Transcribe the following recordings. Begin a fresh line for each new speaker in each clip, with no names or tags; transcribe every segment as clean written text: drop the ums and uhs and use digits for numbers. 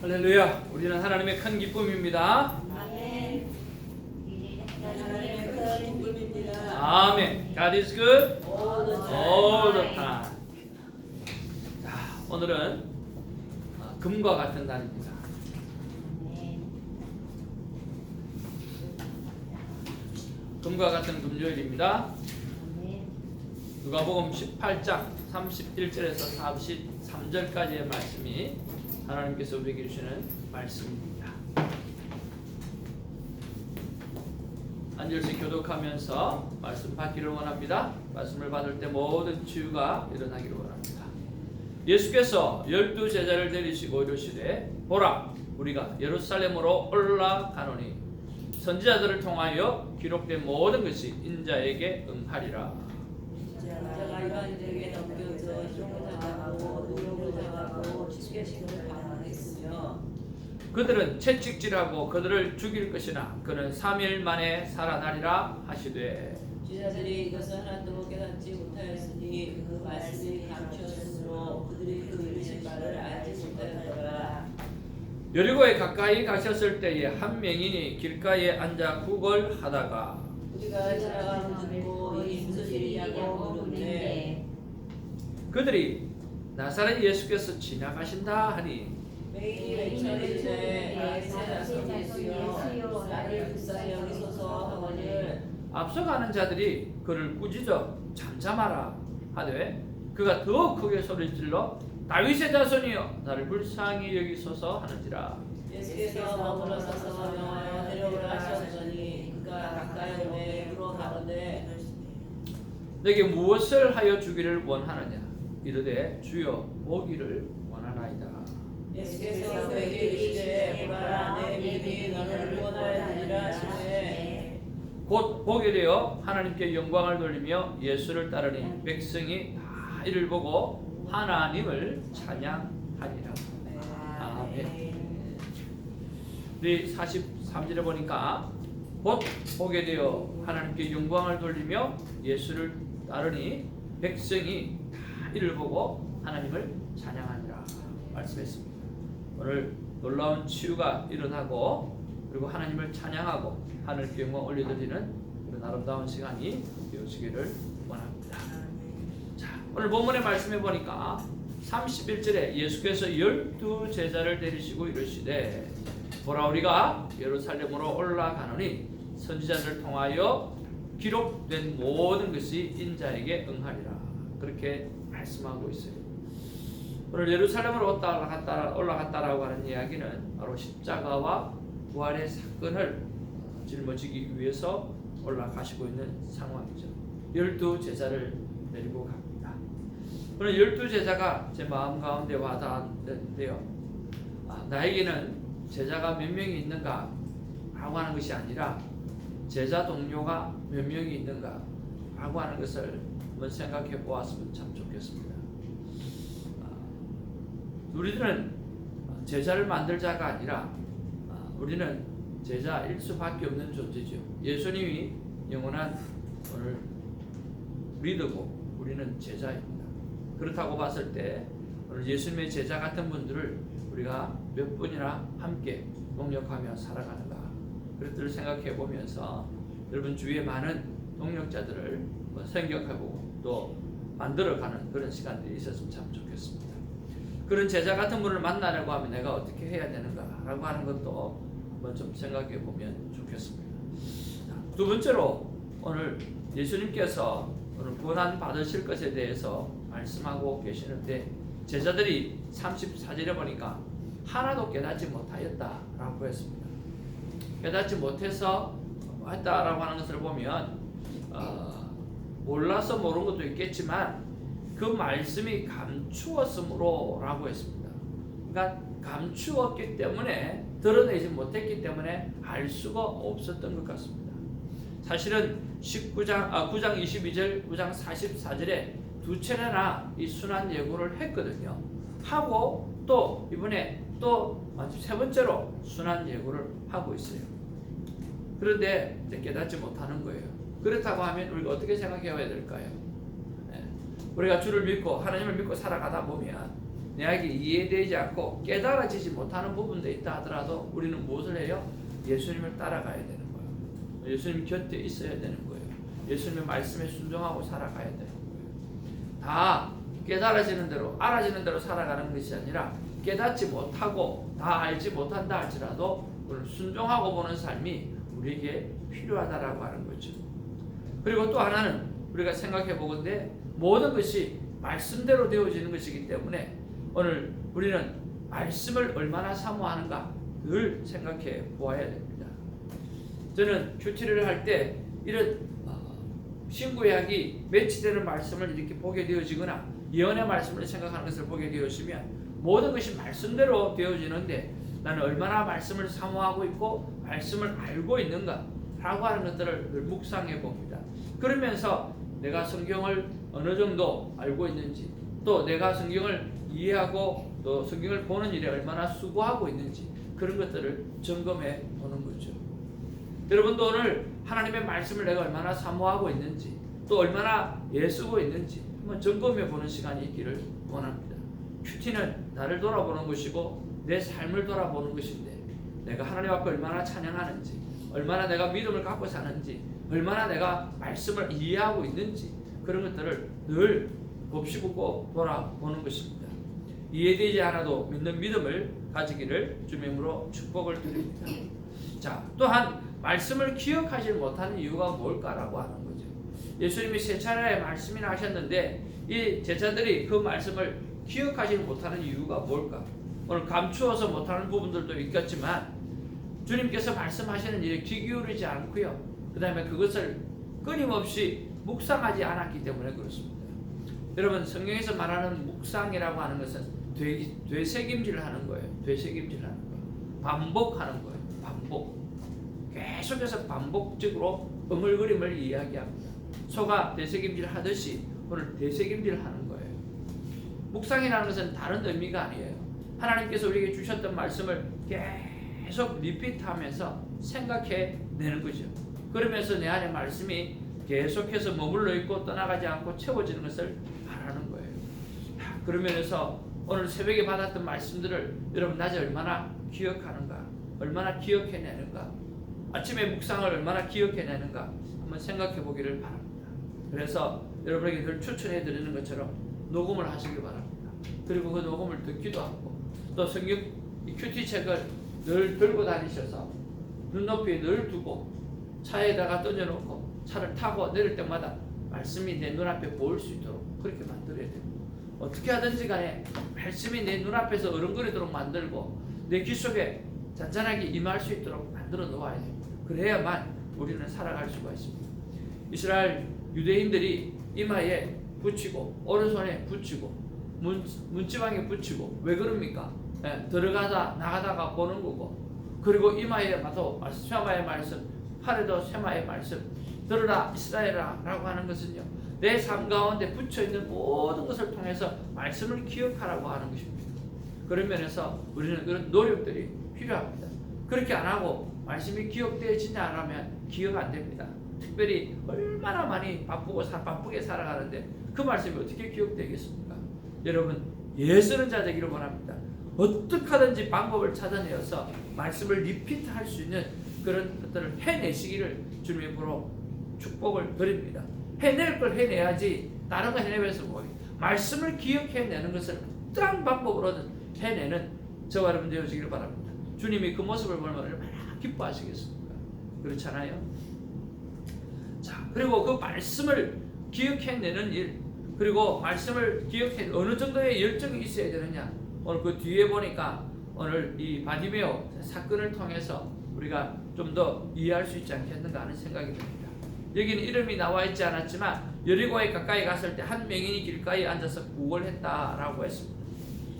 할렐루야. 우리는 하나님의 큰 기쁨입니다.
아멘. 하나님의 큰 기쁨입니다.
아멘. God is good
All the time.
all the time. 자, 오늘은 금과 같은 날입니다. 금과 같은 금요일입니다. 누가복음 18장 31절에서 43절까지의 말씀이 하나님께서 우리에게 주시는 말씀입니다. 앉아서 교독하면서 말씀 받기를 원합니다. 말씀을 받을 때 모든 치유가 일어나기를 원합니다. 예수께서 12 제자를 데리시고 이르시되 보라 우리가 예루살렘으로 올라가노니 선지자들을 통하여 기록된 모든 것이 인자에게 응하리라.
제가 이방인들에게 넘겨져 희롱을 당하고 노역을 당하고 죽게시키는 방황했으며
그들은 채찍질하고 그들을 죽일 것이나 그는 3일 만에 살아나리라 하시되
제자들이 이것을 하나도 깨닫지 못하였으니 그 말씀이 감추었으므로 그들이 그 이르신 바를 알지 못하였더라.
여리고에 가까이 가셨을 때에 한 명인이 길가에 앉아 구걸하다가
우리가 지나가는 듣고 이 무슨 일이냐고 물으는데
그들이 나사렛 예수께서 지나가신다 하니
맹인이 외쳐이르되 나사렛 예수여 나를 불쌍히 여기소서 하거늘
앞서가는 자들이 그를 꾸짖어 잠잠하라 하되 그가 더 크게 소리질러 다윗의 자손이여 나를 불쌍히 여기소서 하는지라.
예수께서 머물러서서 명하여 데려오라 하셨더니 그가 가까이 오매 물어가는데
내게 무엇을 하여 주기를 원하느냐 이르되 주여 보기를 원하나이다.
예수께서 그에게 이르시되 보라 내 믿음이 너를 구원하였느니라 하시되
곧 보게 되어 하나님께 영광을 돌리며 예수를 따르니 백성이 다 이를 보고 하나님을 찬양하니라. 아멘. 우리 43절에 보니까 곧 보게 되어 하나님께 영광을 돌리며 예수를 따르니 백성이 다 이를 보고 하나님을 찬양하니라 말씀했습니다. 오늘 놀라운 치유가 일어나고 그리고 하나님을 찬양하고 하늘께 영광 올려드리는 그런 아름다운 시간이 되어지기를 원합니다. 자, 오늘 본문의 말씀해 보니까 31절에 예수께서 12 제자를 데리시고 이르시되 보라 우리가 예루살렘으로 올라가노니 선지자들을 통하여 기록된 모든 것이 인자에게 응하리라. 그렇게 말씀하고 있어요. 오늘 예루살렘으로 올라갔다라고 하는 이야기는 바로 십자가와 부활의 사건을 짊어지기 위해서 올라가시고 있는 상황이죠. 12 제자를 데리고 갑니다. 오늘 12 제자가 제 마음 가운데 와닿았는데요. 나에게는 제자가 몇 명이 있는가 라고 하는 것이 아니라 제자 동료가 몇 명이 있는가 라고 하는 것을 한번 생각해 보았으면 참 좋겠습니다. 우리들은 제자를 만들 자가 아니라 우리는 제자일 수밖에 없는 존재죠. 예수님이 영원한 오늘 리더고 우리는 제자입니다. 그렇다고 봤을 때 오늘 예수님의 제자 같은 분들을 우리가 몇 분이나 함께 동력하며 살아가는가 그것들을 생각해 보면서 여러분 주위에 많은 동력자들을 생각해보고 또 만들어가는 그런 시간들이 있었으면 참 좋겠습니다. 그런 제자 같은 분을 만나려고 하면 내가 어떻게 해야 되는가라고 하는 것도 한번 좀 생각해 보면 좋겠습니다. 두 번째로 오늘 예수님께서 오늘 고난 받으실 것에 대해서 말씀하고 계시는데 제자들이 34절에 보니까 하나도 깨닫지 못하였다라고 했습니다. 깨닫지 못해서 했다라고 하는 것을 보면 몰라서 모르는 것도 있겠지만 그 말씀이 감추었으므로 라고 했습니다. 그러니까 감추었기 때문에 드러내지 못했기 때문에 알 수가 없었던 것 같습니다. 사실은 9장 22절 9장 44절에 두 차례나 이 순환 예고를 했거든요. 하고 또 이번에 또 세 번째로 순환 예고를 하고 있어요. 그런데 이제 깨닫지 못하는 거예요. 그렇다고 하면 우리가 어떻게 생각해야 될까요? 우리가 주를 믿고 하나님을 믿고 살아가다 보면 내게 이해되지 않고 깨달아지지 못하는 부분도 있다 하더라도 우리는 무엇을 해요? 예수님을 따라가야 되는 거예요. 예수님 곁에 있어야 되는 거예요. 예수님의 말씀에 순종하고 살아가야 되는 거예요. 다 깨달아지는 대로 알아지는 대로 살아가는 것이 아니라 깨닫지 못하고 다 알지 못한다 할지라도 오늘 순종하고 보는 삶이 우리에게 필요하다라고 하는 거죠. 그리고 또 하나는 우리가 생각해 보건대 모든 것이 말씀대로 되어지는 것이기 때문에 오늘 우리는 말씀을 얼마나 사모하는가 늘 생각해 보아야 됩니다. 저는 큐티를 할 때 이런 신구약이 매치되는 말씀을 이렇게 보게 되어지거나 예언의 말씀을 생각하는 것을 보게 되어지면 모든 것이 말씀대로 되어지는데 나는 얼마나 말씀을 사모하고 있고 말씀을 알고 있는가 라고 하는 것들을 늘 묵상해 봅니다. 그러면서 내가 성경을 어느 정도 알고 있는지 또 내가 성경을 이해하고 또 성경을 보는 일에 얼마나 수고하고 있는지 그런 것들을 점검해 보는 거죠. 여러분도 오늘 하나님의 말씀을 내가 얼마나 사모하고 있는지 또 얼마나 애쓰고 있는지 한번 점검해 보는 시간이 있기를 원합니다. 큐티는 나를 돌아보는 것이고 내 삶을 돌아보는 것인데 내가 하나님 앞에 얼마나 찬양하는지 얼마나 내가 믿음을 갖고 사는지 얼마나 내가 말씀을 이해하고 있는지 그런 것들을 늘 곱씹고 돌아보는 것입니다. 이해되지 않아도 믿는 믿음을 가지기를 주님으로 축복을 드립니다. 자, 또한 말씀을 기억하지 못하는 이유가 뭘까라고 하는 거죠. 예수님이 세 차례 말씀이나 하셨는데 이 제자들이 그 말씀을 기억하지 못하는 이유가 뭘까? 오늘 감추어서 못하는 부분들도 있겠지만 주님께서 말씀하시는 일에 귀 기울이지 않고요. 그 다음에 그것을 끊임없이 묵상하지 않았기 때문에 그렇습니다. 여러분 성경에서 말하는 묵상이라고 하는 것은 되새김질을 하는 거예요. 되새김질을 하는 거예요. 반복하는 거예요. 반복. 계속해서 반복적으로 응얼거림을 이야기합니다. 소가 되새김질 하듯이 오늘 되새김질 하는 거예요. 묵상이라는 것은 다른 의미가 아니에요. 하나님께서 우리에게 주셨던 말씀을 계속 리피트하면서 생각해내는 거죠. 그러면서 내 안에 말씀이 계속해서 머물러 있고 떠나가지 않고 채워지는 것을 말하는 거예요. 그런 면에서 오늘 새벽에 받았던 말씀들을 여러분 낮에 얼마나 기억하는가, 얼마나 기억해내는가, 아침에 묵상을 얼마나 기억해내는가 한번 생각해 보기를 바랍니다. 그래서 여러분에게 늘 추천해 드리는 것처럼 녹음을 하시길 바랍니다. 그리고 그 녹음을 듣기도 하고 또 성경 큐티 책을 늘 들고 다니셔서 눈높이에 늘 두고 차에다가 던져놓고 차를 타고 내릴 때마다 말씀이 내 눈앞에 보일 수 있도록 그렇게 만들어야 됩니다. 어떻게 하든지 간에 말씀이 내 눈앞에서 어른거리도록 만들고 내 귀 속에 잔잔하게 임할 수 있도록 만들어 놓아야 됩니다. 그래야만 우리는 살아갈 수가 있습니다. 이스라엘 유대인들이 이마에 붙이고 오른손에 붙이고 문지방에 붙이고 왜 그럽니까? 들어가다 나가다가 보는 거고 그리고 이마에 봐도 쇠마의 말씀 팔에도 쇠마의 말씀 들으라 이스라엘아 라고 하는 것은요 내 삶 가운데 붙여있는 모든 것을 통해서 말씀을 기억하라고 하는 것입니다. 그런 면에서 우리는 그런 노력들이 필요합니다. 그렇게 안 하고 말씀이 기억되어지지 않으면 기억 안 됩니다. 특별히 얼마나 많이 바쁘게 살아가는데 그 말씀이 어떻게 기억되겠습니까? 여러분 예쓰는 자 되기를 원합니다. 어떻게 하든지 방법을 찾아내어서 말씀을 리피트할 수 있는 그런 것들을 해내시기를 주님으로 축복을 드립니다. 해낼 걸 해내야지 다른 거 해내면서 뭐예요? 말씀을 기억해내는 것을 어떠한 방법으로든 해내는 저와 여러분 되어지기를 바랍니다. 주님이 그 모습을 보면 얼마나 기뻐하시겠습니까? 그렇잖아요. 자, 그리고 그 말씀을 기억해내는 일 그리고 말씀을 기억해 어느 정도의 열정이 있어야 되느냐 오늘 그 뒤에 보니까 오늘 이 바디메오 사건을 통해서 우리가 좀 더 이해할 수 있지 않겠는가 하는 생각이 듭니다. 여기는 이름이 나와 있지 않았지만 여리고에 가까이 갔을 때 한 맹인이 길가에 앉아서 구걸했다라고 했습니다.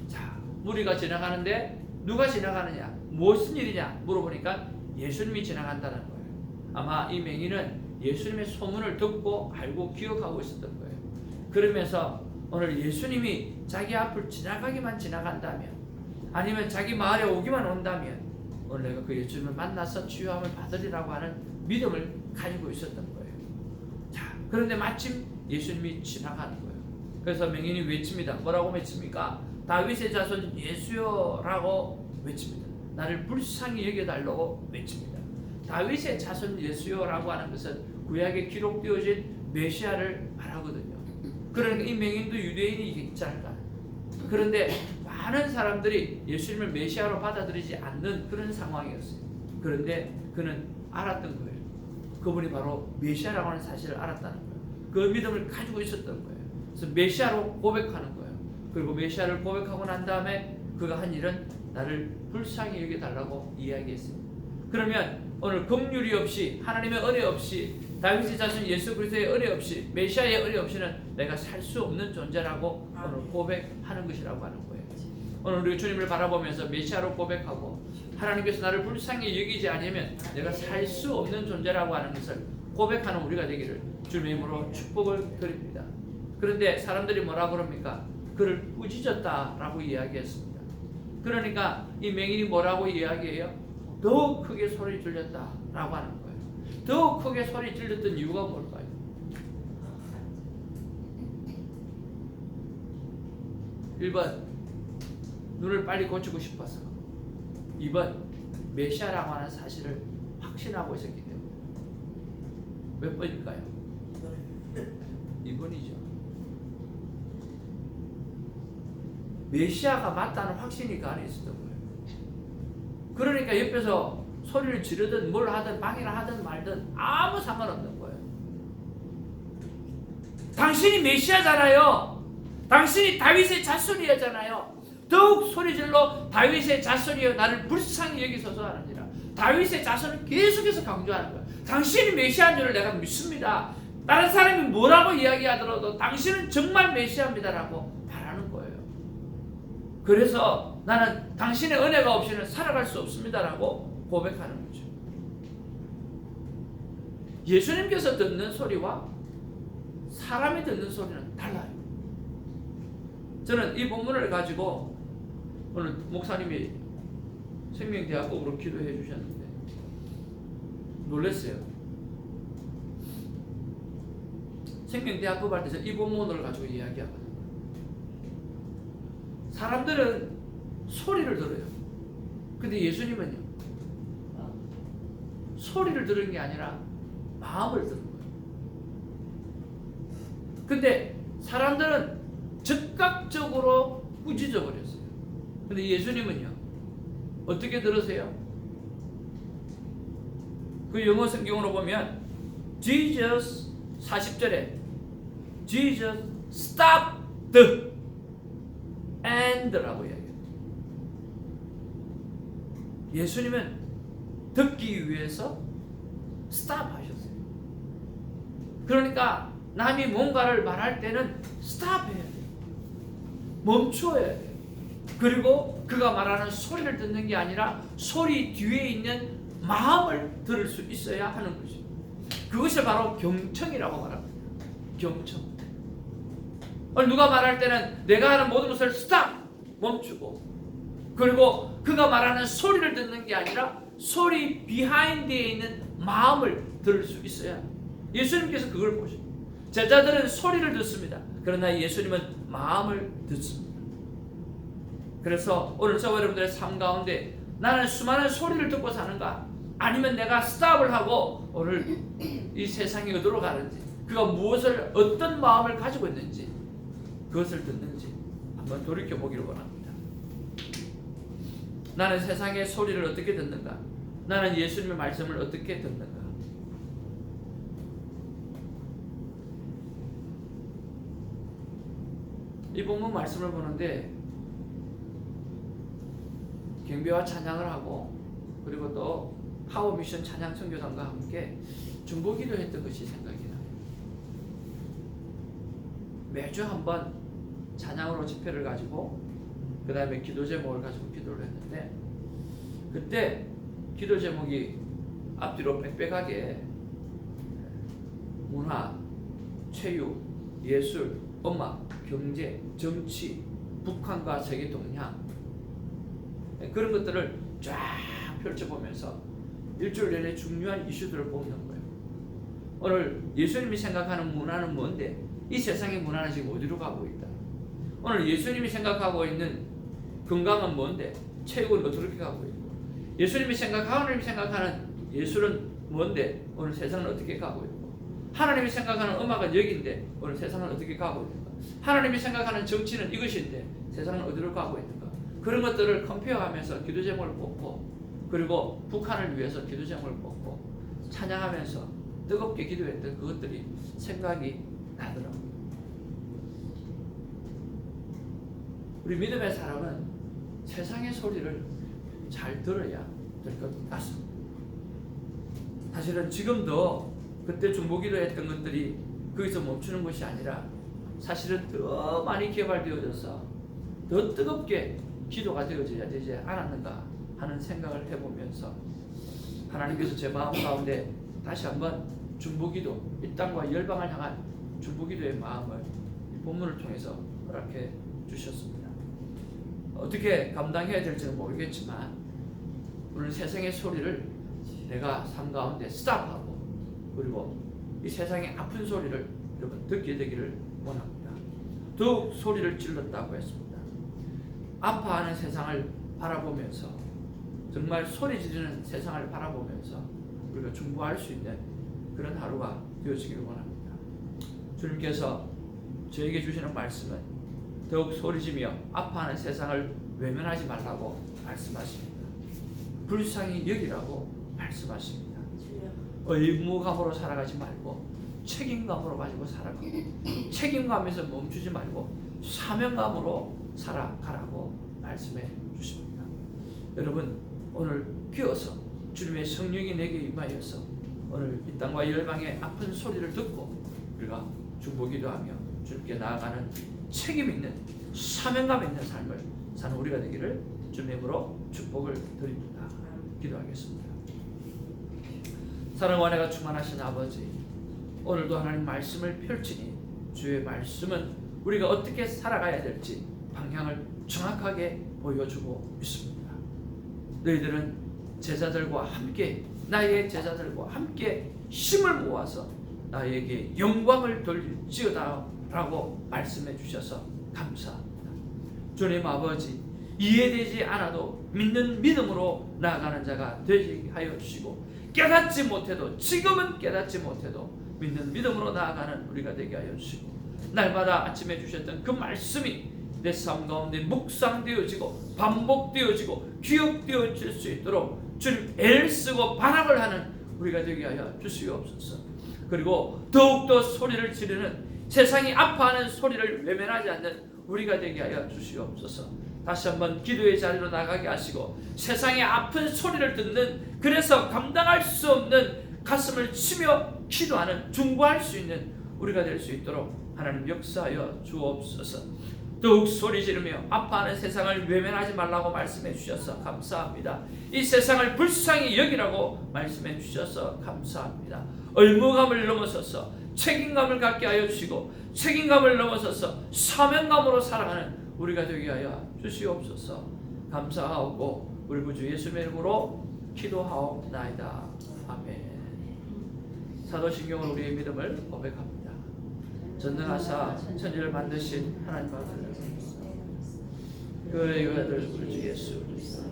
자, 무리가 지나가는데 누가 지나가느냐 무슨 일이냐 물어보니까 예수님이 지나간다는 거예요. 아마 이 맹인은 예수님의 소문을 듣고 알고 기억하고 있었던 거예요. 그러면서 오늘 예수님이 자기 앞을 지나가기만 지나간다면 아니면 자기 마을에 오기만 온다면 오늘 내가 그 예수님을 만나서 치유함을 받으리라고 하는 믿음을 가지고 있었던 거예요. 자, 그런데 마침 예수님이 지나가는 거예요. 그래서 맹인이 외칩니다. 뭐라고 외칩니까? 다윗의 자손 예수여라고 외칩니다. 나를 불쌍히 여겨달라고 외칩니다. 다윗의 자손 예수여라고 하는 것은 구약에 기록되어진 메시아를 말하거든요. 그러니까 이 맹인도 유대인이 있지 않을까. 그런데 많은 사람들이 예수님을 메시아로 받아들이지 않는 그런 상황이었어요. 그런데 그는 알았던 거예요. 그분이 바로 메시아라고 하는 사실을 알았다는 거예요. 그 믿음을 가지고 있었던 거예요. 그래서 메시아로 고백하는 거예요. 그리고 메시아를 고백하고 난 다음에 그가 한 일은 나를 불쌍히 여겨달라고 이야기했습니다. 그러면 오늘 긍휼이 없이, 하나님의 은혜 없이, 다윗의 자손 예수 그리스도의 은혜 없이, 메시아의 은혜 없이는 내가 살 수 없는 존재라고 오늘 고백하는 것이라고 하는 거예요. 오늘 우리 주님을 바라보면서 메시아로 고백하고 하나님께서 나를 불쌍히 여기지 않으면 내가 살 수 없는 존재라고 하는 것을 고백하는 우리가 되기를 주님의 이름으로 축복을 드립니다. 그런데 사람들이 뭐라 그럽니까? 그를 꾸짖었다라고 이야기했습니다. 그러니까 이 맹인이 뭐라고 이야기해요? 더욱 크게 소리 질렀다라고 하는 거예요. 더욱 크게 소리 질렀던 이유가 뭘까요? (1번) 눈을 빨리 고치고 싶어서, 2번 메시아라고 하는 사실을 확신하고 있었기 때문에. 몇 번일까요? 2번이죠. 메시아가 맞다는 확신이 그 안에 있었던 거예요. 그러니까 옆에서 소리를 지르든 뭘 하든 방해를 하든 말든 아무 상관없는 거예요. 당신이 메시아잖아요. 당신이 다윗의 자손이었잖아요. 더욱 소리질러 다윗의 자손이여 나를 불쌍히 여기소서 하느니라. 다윗의 자손을 계속해서 강조하는 거예요. 당신이 메시아인 줄 내가 믿습니다. 다른 사람이 뭐라고 이야기하더라도 당신은 정말 메시아입니다라고 말하는 거예요. 그래서 나는 당신의 은혜가 없이는 살아갈 수 없습니다라고 고백하는 거죠. 예수님께서 듣는 소리와 사람이 듣는 소리는 달라요. 저는 이 본문을 가지고 오늘 목사님이 생명대학법으로 기도해 주셨는데 놀랐어요. 생명대학법 할 때 이 본문을 가지고 이야기하거든요. 사람들은 소리를 들어요. 근데 예수님은요, 소리를 들은 게 아니라 마음을 들은 거예요. 근데 사람들은 즉각적으로 꾸짖어 버렸어요. 근데 예수님은요, 어떻게 들으세요? 그 영어 성경으로 보면 Jesus 40절에 Jesus stopped and라고 이야기해요. 예수님은 듣기 위해서 stop 하셨어요. 그러니까 남이 뭔가를 말할 때는 stop 해야 돼요. 멈춰야 돼요. 그리고 그가 말하는 소리를 듣는 게 아니라 소리 뒤에 있는 마음을 들을 수 있어야 하는 거죠. 그것이 바로 경청이라고 말합니다. 경청. 누가 말할 때는 내가 하는 모든 것을 stop, 멈추고, 그리고 그가 말하는 소리를 듣는 게 아니라 소리 비하인드에 있는 마음을 들을 수 있어야. 예수님께서 그걸 보십니다. 제자들은 소리를 듣습니다. 그러나 예수님은 마음을 듣습니다. 그래서 오늘 저와 여러분들의 삶 가운데 나는 수많은 소리를 듣고 사는가? 아니면 내가 스탑을 하고 오늘 이 세상이 어디로 가는지, 그가 무엇을, 어떤 마음을 가지고 있는지, 그것을 듣는지 한번 돌이켜보기를 원합니다. 나는 세상의 소리를 어떻게 듣는가? 나는 예수님의 말씀을 어떻게 듣는가? 이 본문 말씀을 보는데 경배와 찬양을 하고, 그리고 또 파워미션 찬양 선교단과 함께 중보기도 했던 것이 생각이 나요. 매주 한번 찬양으로 집회를 가지고 그 다음에 기도 제목을 가지고 기도를 했는데, 그때 기도 제목이 앞뒤로 빽빽하게 문화, 체육, 예술, 음악, 경제, 정치, 북한과 세계 동향, 그런 것들을 쫙 펼쳐보면서 일주일 내내 중요한 이슈들을 뽑는 거예요. 오늘 예수님이 생각하는 문화는 뭔데? 이 세상의 문화는 지금 어디로 가고 있다? 오늘 예수님이 생각하고 있는 건강은 뭔데? 체육은 어떻게 가고 있고, 예수님이 하나님이 생각하는 예술은 뭔데? 오늘 세상은 어떻게 가고 있고, 하나님이 생각하는 음악은 여기인데 오늘 세상은 어떻게 가고 있는가? 하나님이 생각하는 정치는 이것인데 세상은 어디로 가고 있는가? 그런 것들을 컴페어하면서 기도 제목을 뽑고, 그리고 북한을 위해서 기도 제목을 뽑고 찬양하면서 뜨겁게 기도했던 그것들이 생각이 나더라고요. 우리 믿음의 사람은 세상의 소리를 잘 들어야 될 것 같습니다. 사실은 지금도 그때 중보기도 했던 것들이 거기서 멈추는 것이 아니라 사실은 더 많이 개발되어져서 더 뜨겁게 기도가 되어져야 되지 않았는가 하는 생각을 해보면서 하나님께서 제 마음 가운데 다시 한번 중보기도, 이 땅과 열방을 향한 중보기도의 마음을 이 본문을 통해서 허락해 주셨습니다. 어떻게 감당해야 될지는 모르겠지만 오늘 세상의 소리를 내가 삶 가운데 스탑하고, 그리고 이 세상의 아픈 소리를 여러분 듣게 되기를 원합니다. 더욱 소리를 질렀다고 했습니다. 아파하는 세상을 바라보면서, 정말 소리 지르는 세상을 바라보면서 우리가 중보할 수 있는 그런 하루가 되어지기를 원합니다. 주님께서 저에게 주시는 말씀은 더욱 소리지며 아파하는 세상을 외면하지 말라고 말씀하십니다. 불쌍히 여기라고 말씀하십니다. 의무감으로 살아가지 말고 책임감으로 가지고 살아가고, 책임감에서 멈추지 말고 사명감으로 살아가라고 말씀해 주십니다. 여러분, 오늘 비어서 주님의 성령이 내게 임하여서 오늘 이 땅과 열방의 아픈 소리를 듣고 우리가 중보기도하며 주님께 나아가는 책임 있는, 사명감 있는 삶을 사는 우리가 되기를 주님으로 축복을 드립니다. 기도하겠습니다. 사랑과 은혜가 충만하신 아버지, 오늘도 하나님 말씀을 펼치니 주의 말씀은 우리가 어떻게 살아가야 될지 방향을 정확하게 보여주고 있습니다. 너희들은 제자들과 함께, 나의 제자들과 함께 힘을 모아서 나에게 영광을 돌릴지어다 라고 말씀해 주셔서 감사합니다. 주님 아버지, 이해되지 않아도 믿는 믿음으로 나아가는 자가 되게 하여 주시고, 깨닫지 못해도, 지금은 깨닫지 못해도 믿는 믿음으로 나아가는 우리가 되게 하여 주시고, 날마다 아침에 주셨던 그 말씀이 내 삶 가운데 묵상되어지고 반복되어지고 기억되어질 수 있도록 주님 애쓰고 반항을 하는 우리가 되게 하여 주시옵소서. 그리고 더욱더 소리를 지르는, 세상이 아파하는 소리를 외면하지 않는 우리가 되게 하여 주시옵소서. 다시 한번 기도의 자리로 나가게 하시고, 세상의 아픈 소리를 듣는, 그래서 감당할 수 없는 가슴을 치며 기도하는, 중보할 수 있는 우리가 될 수 있도록 하나님 역사하여 주옵소서. 더욱 소리 지르며 아파하는 세상을 외면하지 말라고 말씀해 주셔서 감사합니다. 이 세상을 불쌍히 여기라고 말씀해 주셔서 감사합니다. 의무감을 넘어서서 책임감을 갖게 하여 주시고, 책임감을 넘어서서 사명감으로 살아가는 우리가 되게 하여 주시옵소서. 감사하고 우리 구주 예수님의 이름으로 기도하옵나이다. 아멘. 사도신경은 우리의 믿음을 고백합니다. 전능하사 천지를 만드신 하나님 아들, 그의 아들 우리 주 예수 그리스도,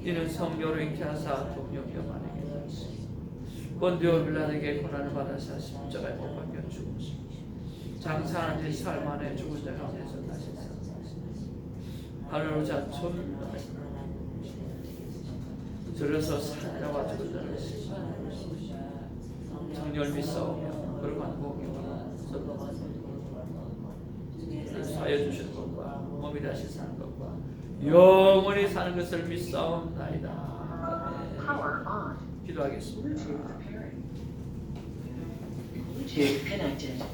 이는 성령으로 잉태하사 동정녀 안에 본디오 빌라에게 고난을 받아사 십자가에 못 박혀 죽으시고, 장사하는 지 사흘 만에 죽은 자 가운데서 다시 살아나시고, 하늘로 자손 들어서 사는 자와 죽은 자를 성령을 믿사오며 거룩한 공의와 사여 주신 것과 몸이 다시 사는 것과 영원히 사는 것을 믿사옵나이다. 기도하겠습니다.
Bluetooth connected.